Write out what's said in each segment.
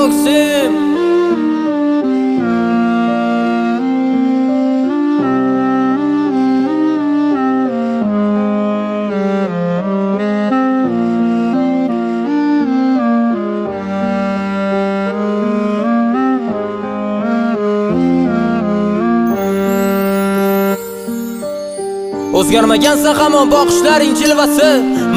ko'ksim. O'zgarmagansa hamon boqishlaring jilvasi,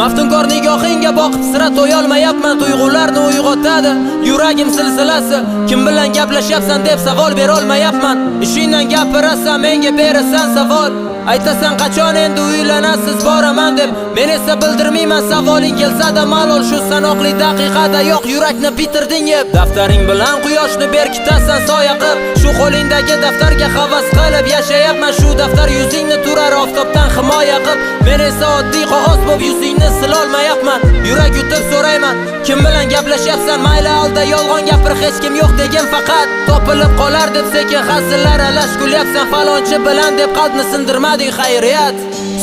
maftunkor nigohingga boqib sira to'yolmayapman. Tuyg'ularni uyg'otadi yuragim silsilasi. Kim bilan gaplashyapsan deb savol berolmayapman. Ishingdan gapirasan, menga berasan savol. Aytasan qachon endi uylanasiz boraman deb, men esa bildirmayman. Savoling kelsa-da malol, shu sanoqli daqiqada yo'q, yurakni bitirding yeb. Daftaring bilan quyoshni berkitasan soya qilib, shu qo'lingdagi daftarga havas qilib yashayapman. Shu daftar yuzingni turar oftobdan himoya qilib, men esa oddiy qog'oz bo'lib yuzingni silolmayapman. Yurak yutib so'rayman, kim bilan gaplashyapsan? Mayli alda yolg'on gapir, hech kim yo'q degin faqat. Topilib qolar deb sekin hazillar alash kulyapsan. Falonchi bilan deb qalbni sindirmading, xayriyat.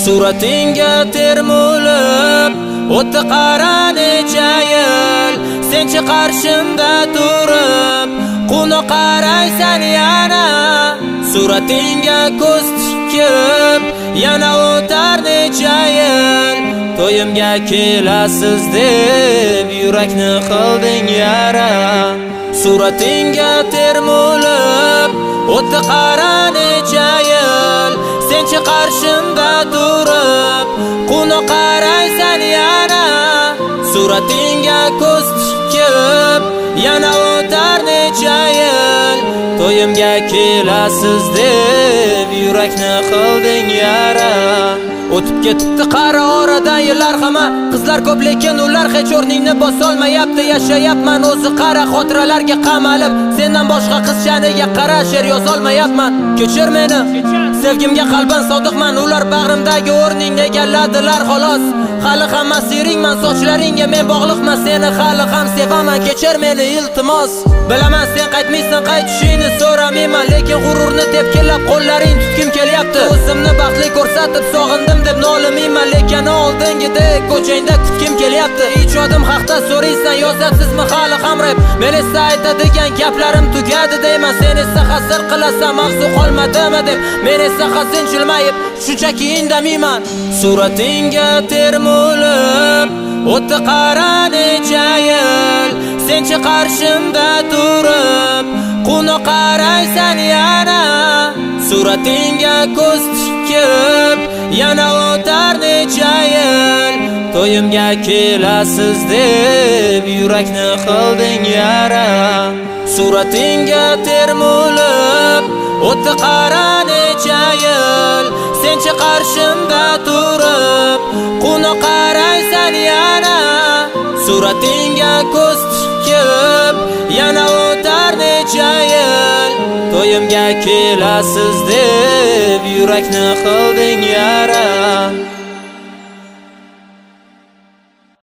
Suratingga termulib o'tdi qara necha yil, senchi qarshimda turib quvnoq qaraysan yana. Suratingga ko'z tikib yana o'tar necha yil, to'yimga kelasiz deb yurakni qilding yara. Suratingga termulib o'tdi qara necha yil, senchi qarshimda turib quvnoq qaraysan yana. Suratingga ko'z tikib yana o'tar necha yil, to'yimga kelasiz deb yurakni qilding yara. O'tib ketibdi qara oradan yillar hamma, qizlar ko'p lekin ular hech o'rningni bosolmayapti. Yashayapman o'zi qara xotiralarga qamalib, sendan boshqa qiz shaniga qara she'r yozolmayapman. Kechir meni, sevgimga qalban sodiqman, ular bag'rimdagi o'rningni egalladilar xolos. Hali ham asiringman, sochlaringga men bog'liqman, seni hali ham sevaman. Kechir meni iltimos, bilaman sen qaytmaysan, qaytishingni so'ramayman, lekin g'ururni tepkilab qo'llaring tutkim kelyapti. O'zimni baxtli ko'rsatib sog'indim deb nolimayman, lekin oldingidek ko'changda kutkim kelyapti. Ijodim haqda so'raysan, yozasizmi hali ham rap? Men esa aytadigan gaplarim tugadi deyman, sen esa hasir qilasan, mavzu qolmadimi deb. Men esa hazin jilmayib shunchaki indamayman. Suratingga termulib o'tdi qara necha yil, senchi qarshimda turib quvnoq qaraysan yana. Suratingga ko'z tikib yana o'tar necha yil, to'yimga kelasiz deb yurakni qilding yara. Suratingga termulib o'tdi qara necha yil, senchi qarshimda turib quvnoq qaraysan yana. Suratingga ko'z tikib yana o'tar necha yil, to'yimga kelasiz deb yurakni qilding yara.